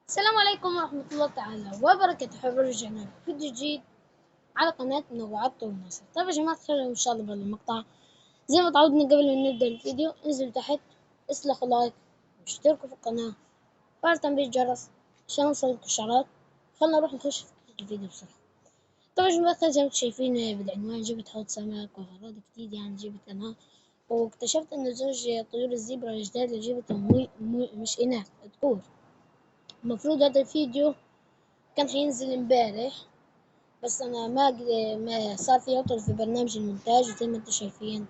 السلام عليكم ورحمة الله تعالى وبركاته. حبايبي رجعنا فيديو جديد على قناة منوعات طول مصر. طيب يا جماعة الخير، إن شاء الله بالمقطع زي ما تعودنا قبل ما نبدأ الفيديو انزلوا تحت اسلخوا لايك واشتركوا في القناة وفعل تنبيه الجرس عشان نوصلكوا إشعارات. خلنا نروح نخش في الفيديو بسرعة. طبعا يا جماعة الخير، زي ما انتم شايفين بالعنوان جبت حوض سمك وأغراض كتير، يعني جبت أنا واكتشفت إن زوج طيور الزيبرا الجداد اللي جبتهم مش إناث، ذكور. المفروض هذا الفيديو كان حينزل امبارح، بس انا ما صار في عطل في برنامج المونتاج، وزي ما انتم شايفين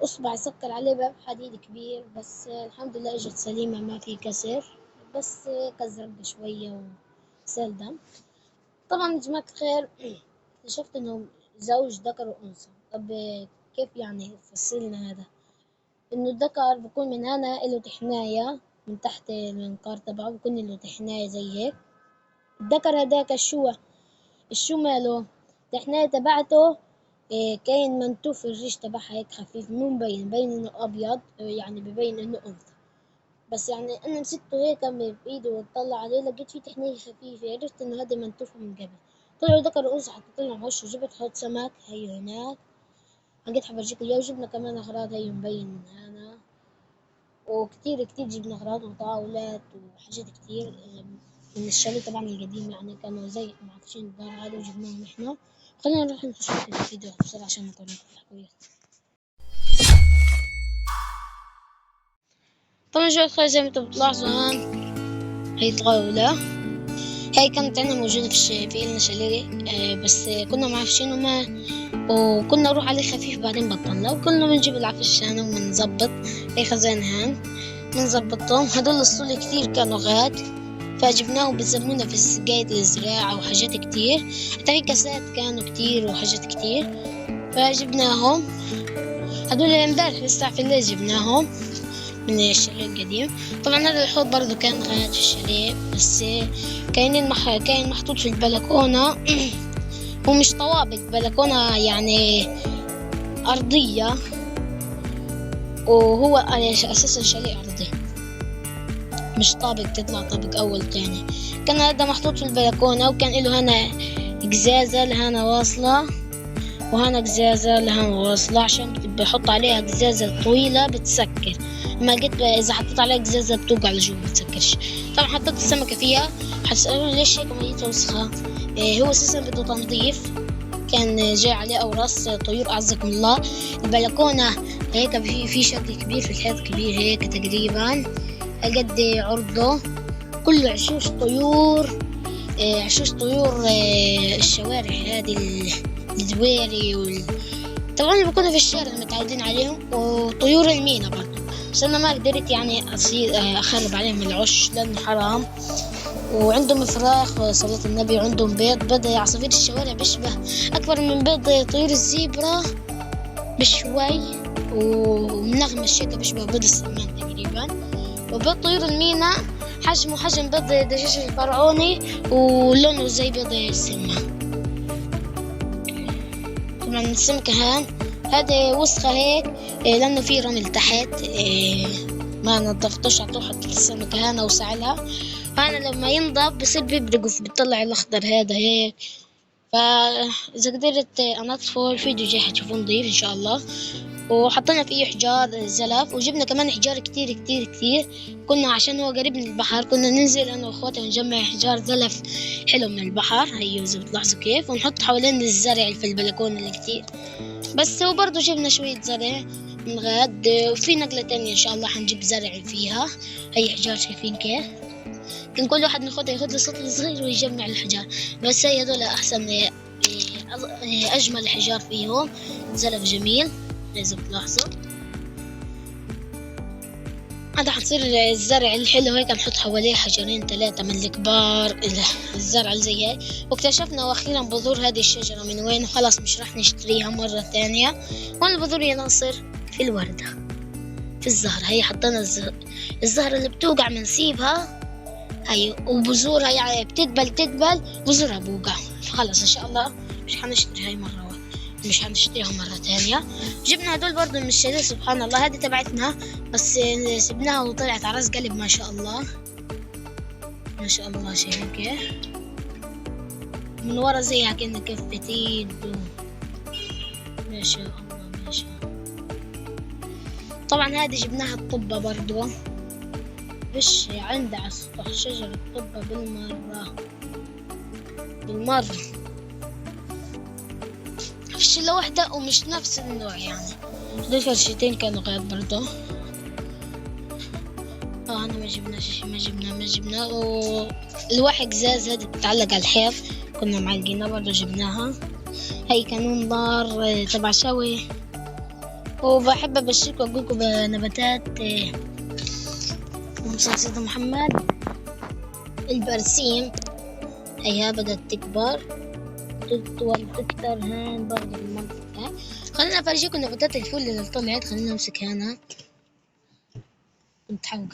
اصبعي سكر عليه باب حديد كبير، بس الحمد لله اجت سليمة ما في كسر، بس كزرق شوية وسال دم. طبعا يا جماعة الخير اكتشفت انه زوج ذكر وانثى. طب كيف يعني؟ فصلنا هذا انه الذكر بكون من هنا له تحناية من تحت المنقار تبعه، بكون له تحناية زي هيك. الذكر هداك الشو ماله التحناية تبعته كاين منتوف في الريش تبعها هيك خفيف، مو مبين انه ابيض، يعني ببين انه انثى. بس يعني انا مسكته هيك بايدي واطلع عليه لقيت فيه تحنية خفيفة، عرفت انه هذا منتوف من قبل. طلعوا ذكر وانثى، حطيت لهم وش وجبت حوض سمك هي هناك، حقيت حبرجيك اياه، وجبنا كمان اغراض هي مبين من هنا، وكتير جبنا اغراض وطاولات وحاجات كتير من الشاليه طبعا القديم، يعني كانوا زي معفشين الدار هذا وجبناهم احنا. خلينا نروح نخش في الفيديو بسرعة عشان نطول في الحكاية. طبعا جو الخير، زي ما انتم بتلاحظوا هان هي طاولة، هاي كانت عندنا موجودة في إلنا شاليه، بس كنا معفشين وكنا نروح عليه خفيف، بعدين بطلنا وكنا بنجيب العفشان وبنظبط. هي خزان هان بنظبطهم. هدول الصولة كتير كانوا غاد، فجبناهم بيسمونا في السقاية الزراعة وحاجات كتير، حتى في كاسات كانوا كتير وحاجات كتير، فجبناهم. هدول امبارح لسه في الليل جبناهم من الشاليه القديم. طبعا هذا الحوض برضو كان غاد في الشاليه، بس كاين محطوط في البلكونة ومش طوابق، بلكونة يعني أرضية، وهو أساسا شاليه أرضي مش طابق تطلع طابق أول تاني. كان هذا محطوط في البلكونة، وكان له هنا قزازة لهنا واصلة وهنا قزازة لهنا واصلة، عشان بحط عليها قزازة طويلة بتسكر. ما قلت إذا حطيت عليها قزازة بتوقع لجوا بتسكرش. طبعا حطيت السمكة فيها. حتسألوني ليش هيك ميتها وسخة؟ هو أساسا بده تنظيف، كان جاي عليه أوراس طيور أعزكم الله. البلكونة هيك في شكل كبير، في الحيط كبير هيك تقريبا قد عرضه، كله عشوش طيور، الشوارع هذه الدويري طبعا بكونوا في الشارع متعودين عليهم، وطيور المينا برضه، بس أنا ما قدرت يعني أخرب عليهم العش لأنه حرام. وعندهم فراخ صلاة النبي، وعندهم بيض عصافير الشوارع بيشبه أكبر من بيض طيور الزيبرا بشوي، ومنغمة الشيكة بيشبه بيض السمان تقريبا. وبيض طيور المينا حجم بيض الدجاج الفرعوني، ولونه زي بيض السمان. طبعا السمكة هذا وسخة هيك، لأنه في رمل تحت، ما نظفتوش، حطيت السمكة هنا وسعلها، فأنا لما ينضف بصير بيبرق بيطلع الأخضر هذا هيك. فإذا قدرت أنظفه الفيديو جاي حتشوفوه نضيف إن شاء الله. وحطينا فيه حجار زلف، وجبنا كمان حجار كتير. كنا عشان هو قريب من البحر كنا ننزل أنا وأخواتي ونجمع حجار زلف حلو من البحر، هيو زي بتلاحظوا كيف، ونحط حوالين الزرع في البلكونة اللي كتير. بس وبرضه جبنا شوية زرع من غاد، وفي نقلة تانية إن شاء الله حنجيب زرع فيها. هي حجار شايفين كيف، كان كل واحد من اخوته ياخذ له سطل صغير ويجمع الحجار، بس هي هذول احسن اجمل حجار فيهم، زلف جميل اذا بتلاحظوا. هذا حتصير الزرع الحلو هيك، نحط حواليه حجرين 3 من الكبار الزرع زي هيك. واكتشفنا واخيرا بذور هذه الشجرة من وين، وخلاص مش راح نشتريها مرة ثانية. وين البذور يا ناصر؟ في الوردة، في الزهرة. هي حطينا الزهرة اللي بتوقع بنسيبها هي، وبذورها يعني بتدبل بذورها بوقع، خلص ان شاء الله مش حنشتري هاي مرة واحدة، مش حنشتريها مرة تانية. جبنا هدول برضو من الشاليه سبحان الله، هذه تبعتنا بس سبناها وطلعت على راس قلب ما شاء الله. ما شاء الله شايفين كيف من ورا زيها كأنه كفة ايد ما شاء الله ما شاء الله. طبعا هذه جبناها الطبة برضو، مش عندها على السطح شجرة طبة بالمرة فيش إلا وحدة ومش نفس النوع يعني. هدول فرشتين كانوا غير برضو. أنا ما جبنا والواحد قزاز هذه بتتعلق على الحيط كنا معلقينها برضو جبناها. هاي كانون نار تبع شوي. وبحب أبشركم وأقولكم بنباتات سيدنا محمد البرسيم. هيها بدأت تكبر تطول تكتر هان برضه بالمنطقة. خلينا أفرجيكم نباتات الفول اللي طلعت. خلينا نمسك هنا نتحوق.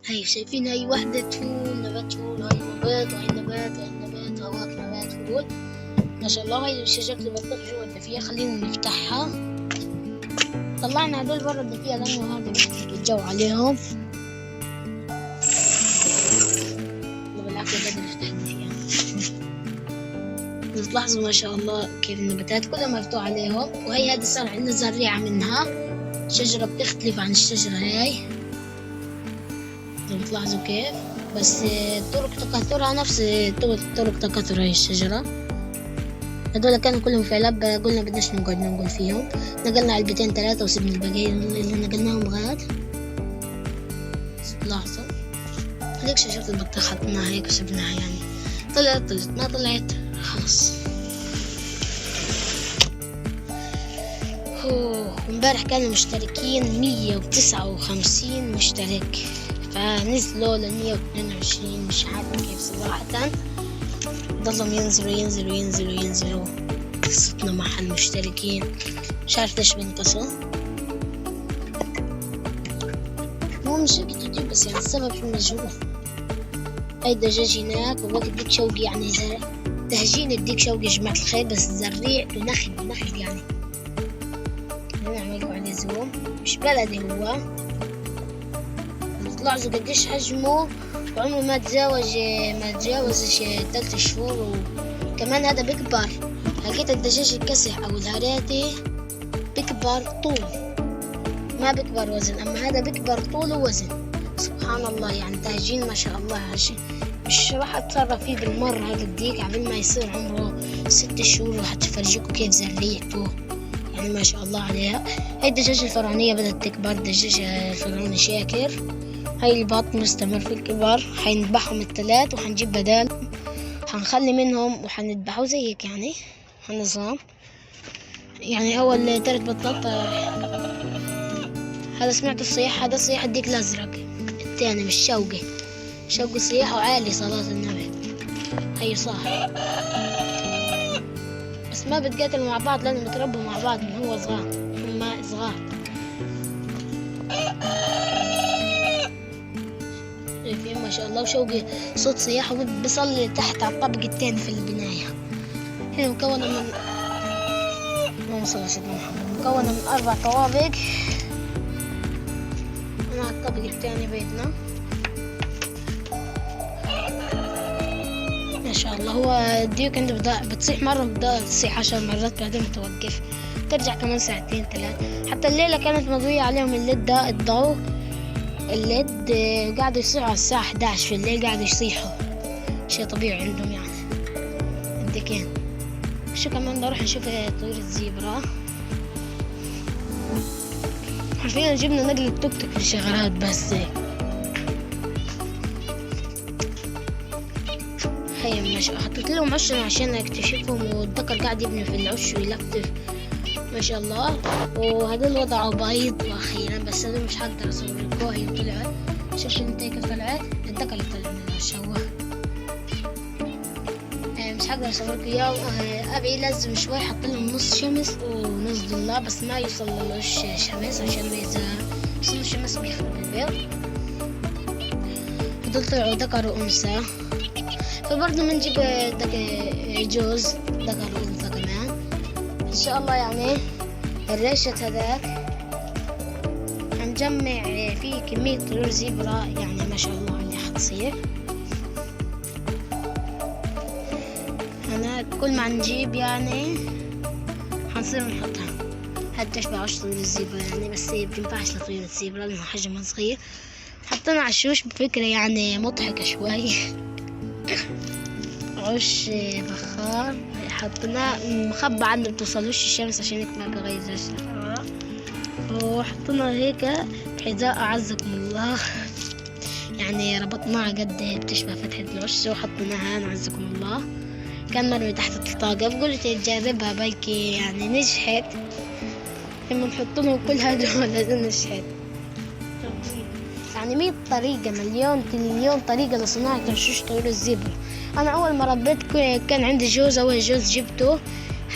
هاي شايفين هاي وحدة فول نبات فول. هاي نبات وهاي نبات وهاي نبات هواك نبات فول ما شاء الله. هاي شجرة البطيخ جوا الدفية. خلينا نفتحها. طلعنا هدول برا الدفية لأنه هذا بيحرق الجو عليهم. بالعافية بدنا نفتح الدفية. تلاحظوا ما شاء الله كيف النباتات كلها مفتوح عليهم. وهي هذه صار عندنا زريعة منها. شجرة بتختلف عن الشجرة هاي. تلاحظوا كيف بس طرق تكاثرها نفس طرق تكاثر هاي الشجرة. هدول كانوا كلهم في علب. قلنا بدناش نقعد ننقل فيهم. نقلنا علبتين 3 وسبنا الباقي اللي نقلناهم غاد. لاحظوا هذيك شجرة البطيخ حطيناها هيك وسبناها يعني. طلعت ما طلعت خلاص. امبارح كانوا مشتركين 159 مشترك فنزلوا ل 122. مش عارفة كيف صراحة. ضلهم ينزلوا. قصتنا مع المشتركين مش عارف ليش بينقصوا. مو مش كتير بس يعني السبب في المجهول. هاي الدجاج هناك ووقت ديك شوقي يعني تهجين الديك شوقي جماعة الخير بس زريع ونخل يعني. نعملكم عليه زوم. مش بلدي هو. تلاحظوا قديش حجمه وعمره ما تجاوز 3 شهور. وكمان هذا بيكبر. لقيت الدجاج الكسح او الهراتي بيكبر طول ما بيكبر وزن. اما هذا بيكبر طول ووزن. سبحان الله يعني تهجين ما شاء الله. مش راح اتصرف فيه بالمرة. هذا الديك قبل ما يصير عمره 6 شهور وحتفرجيكم كيف زريعته يعني ما شاء الله عليها. هاي الدجاجة الفرعونية بدأت تكبر. الدجاج الفرعوني شاكر. هاي البط مستمر في الكبار. حنذبحهم ال3 وحنجيب بدال. حنخلي منهم وحنذبحوا زيك يعني هالنظام. يعني أول 3 بطات هذا سمعت الصياح. هذا صياح الديك الأزرق. الثاني مش شوقي صياح وعالي صلاة النبي. هي صح بس ما بتقاتلوا مع بعض لأنهم بتربوا مع بعض من هو صغار. هم صغار. شايفين ما شاء الله. وشوقي صوت صياح وبيصلي تحت على الطابق الثاني في البناية. هي مكونة من اللهم صل على سيدنا محمد. مكونة من 4 طوابق. مع الطابق الثاني بيتنا ما شاء الله. هو الديك عنده بتصيح مرة بتصيح 10 مرات بعدين بتوقف. ترجع كمان 2 3. حتى الليلة كانت مضوية عليهم الليد ده الضوء. الليد قاعد يصيحوا على الساعة 11 في الليل. قاعد يصيحوا شيء طبيعي عندهم يعني الديكين. شو كمان نروح نشوف طيور الزيبرا. حرفيا جبنا نقل التوك توك للشغلات بس. هيا ما شاء الله. حطيت لهم عش عشان اكتشفهم. والذكر قاعد يبني في العش ويلفلف ما شاء الله. وهذول وضعوا بيض واخيرا بس هذول مش هقدر اصور لكم. هي طلعت. شوف انت كيف طلعت. الذكر اللي طلع من الشوه مش هقدر اصور لكم اياه. ابي لازم شوي احط لهم نص شمس ونص ضلة بس ما يوصل لوش شمس عشان اذا وصل الشمس بيخرب البيض. هذول طلعوا ذكر وانثى. فبرضه بنجيب جوز ذكر وانثى كمان ان شاء الله يعني. الريشة هذاك هنجمع فيه كمية طيور زيبرا يعني ما شاء الله اللي حتصير. يعني كل ما نجيب يعني حنصير نحطها. هاد تشبه عش طيور الزيبرا يعني، بس هي بتنفعش لطيور الزيبرا لأنه حجمها صغير. حطينا عشوش بفكرة يعني مضحكة شوي. عش فخار حطيناه مخبى عنه بتوصلوش الشمس عشان ما بغيرش الحرارة، وحطينا هيك حذاء أعزكم الله، يعني ربطناها قد بتشبه فتحة العش وحطيناها أعزكم الله. كان مرمي تحت الطاقة، فقلت تجربها بلكي يعني نجحت. لما نحط لهم كل هدول لازم نجحت. يعني 100 طريقة، مليون تريليون طريقة لصناعة عشوش طيور الزبرة. أنا أول ما ربيت كان عندي جوز، أول جوز جبته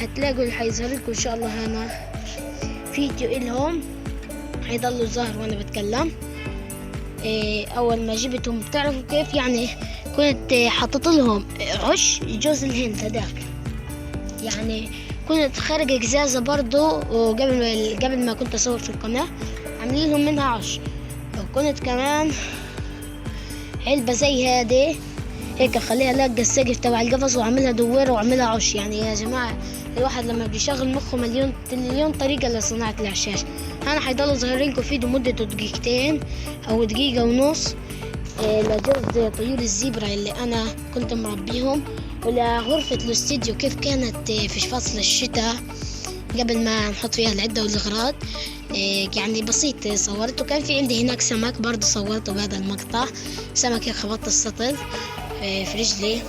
هتلاقوا حيظهر لكم إن شاء الله هنا فيديو إلهم حيضلوا ظاهر وأنا بتكلم. أول ما جبتهم بتعرفوا كيف يعني كنت حطيت لهم عش جوز الهند هداك، يعني كنت خارج قزازة برضو، وقبل ما كنت أصور في القناة عاملين لهم منها عش. وكنت كمان علبة زي هذه هيك خليها لاقة السقف تبع القفص وعملها دويرة وعملها عش. يعني يا جماعة الواحد لما بيشغل مخه مليون طريقة لصناعة الأعشاش. أنا حيضلوا ظاهرين لكم فيديو مدته دقيقتين أو دقيقة ونص لجوز طيور الزبرة اللي أنا كنت مربيهم، ولغرفة الاستديو كيف كانت في فصل الشتاء قبل ما نحط فيها العدة والأغراض. يعني بسيط صورته. كان في عندي هناك سمك برضه صورته بهذا المقطع، سمك خبطت السطل في رجلي.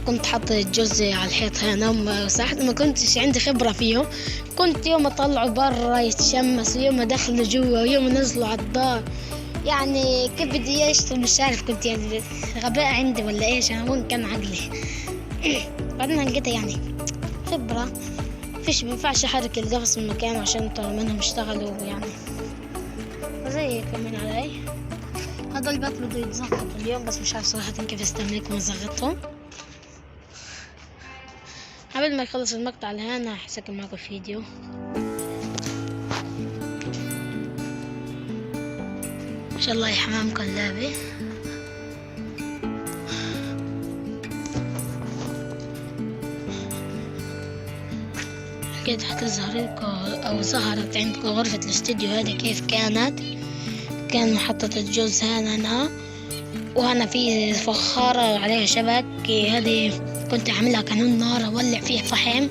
كنت حاطة الجوز على الحيط هنا، صراحة ما كنتش عندي خبرة فيه. كنت يوم اطلعه برا يتشمس، ويوم ادخله جوا، ويوم انزله على الدار. يعني كيف بدي اشتغل مش عارف، كنت يعني غباء عندي ولا ايش، انا وين كان عقلي. بعدين لقيتها يعني خبرة، فيش بينفعش احرك القفص من مكانه عشان طلع منهم اشتغلوا يعني زي هيك من علي. هذول بطلوا يتزغطوا اليوم، بس مش عارف صراحة كيف استملكهم وزغطهم. قبل ما يخلص المقطع لهنا حسكن معكم الفيديو. ما شاء الله يا حمام كلابي. أكيد حتظهر لكم أو ظهرت عندكم غرفة الاستديو هذه كيف كان حطت الجوز هنا، وهنا في فخارة عليها شبك. هذه كنت عاملها كانون نار أولع فيها فحم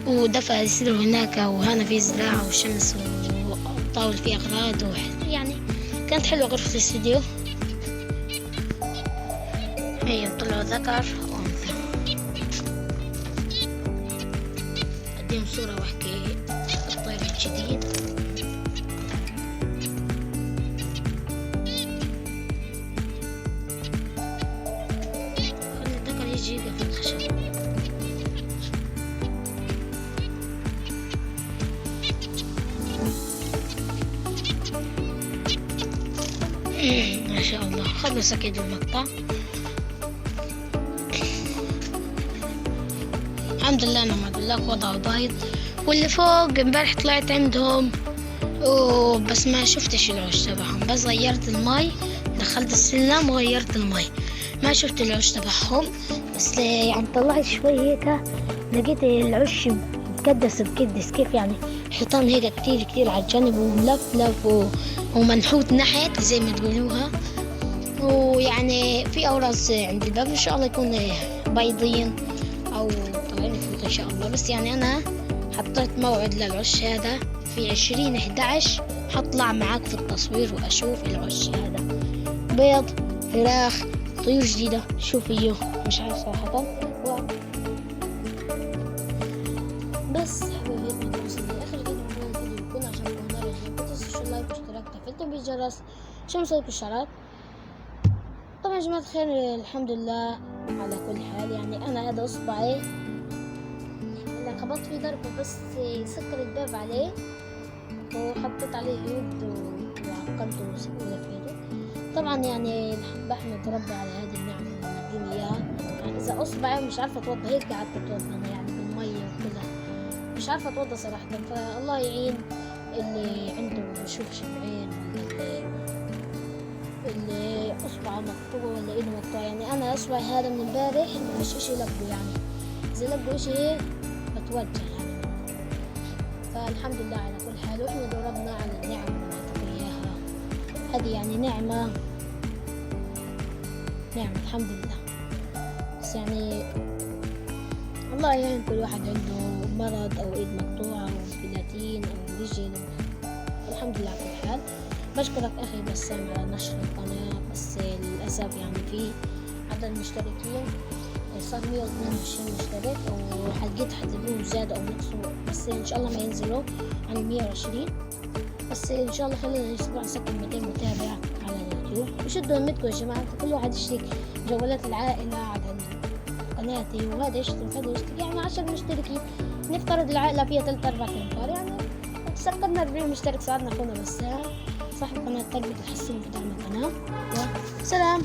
ودفع يصير هناك، وهنا في زراعة وشمس وطاول فيها أغراض يعني كانت حلوة غرفة الاستديو. هي طلعوا ذكر وأنثى. أقدم صورة وأحكي الطير الجديد. خلي الذكر يجي في الخشب. ما شاء الله خلص أكيد المقطع. الحمد لله أنا ما لك وضعه بايظ. واللي فوق امبارح طلعت عندهم بس ما شفتش العش تبعهم، بس غيرت المي، دخلت السلم وغيرت المي، ما شفت العش تبعهم. بس يعني طلعت شوي هيك لقيت العش مكدس بكدس، كيف يعني حيطان هيك كتير على الجانب وملفلف ومنحوت نحت زي ما تقولوها، ويعني في أوراق عند الباب. إن شاء الله يكون بيضين أو طالعين فوق إن شاء الله. بس يعني أنا حطيت موعد للعش هذا في 20/11 حطلع معاك في التصوير وأشوف العش هذا بيض فراخ طيور جديدة. شوفيه مش عارف صراحة. بس حبيبي توصل لآخر فيديو من الفيديو يكون عجبكم. لا تنسوا اللايك واشتراك وتفعيل بالجرس عشان يوصلكوا الإشعارات. طبعا يا جماعة الخير الحمد لله على كل حال. يعني أنا هذا إصبعي اللي خبطت فيه ضربة بس سكر الباب عليه وحطيت عليه يود وعقمته ولفيته. طبعا يعني بحمد ربي على هذه النعمة اللي مديني إياها. يعني إذا إصبعي مش عارفة أتوضى هيك قعدت أتوضى أنا يعني بالمية وكذا، مش عارفة أتوضى صراحة. فالله يعين اللي عنده بشوفش بعين ولا اللي اللي اصبعه مقطوع ولا ايده مقطوع، يعني انا اصبعي هذا من امبارح مش اشي لقوا، يعني اذا لقوا اشي هيك بتوجع يعني. فالحمد لله على كل حال، واحمد ربنا على النعم اللي اعطاك اياها، هذه يعني نعمة الحمد لله. بس يعني الله يعين كل واحد عنده مرض او ايد مقطوعة او بلاتين او رجل، الحمد لله على كل حال. بشكرك أخي بسام على نشر القناة، بس للأسف يعني في عدد المشتركين صار 122 مشترك، وحلقيت حتلاقيهم زادوا أو نقصوا، بس إن شاء الله ما ينزلوا عن 120. بس إن شاء الله خلينا أسبوع نسكر 200 متابع على اليوتيوب. وشدوا همتكم يا جماعة، كل واحد يشترك جولات العائلة على قناتي، وهذا يشترك وهذا يشترك، يعني 10 مشتركين، نفترض العائلة فيها 3-4 تنفار، يعني سكرنا 40 مشترك، صعدنا أخونا بسام صاحب قناة تربية الحسين في دعم القناة. وسلام.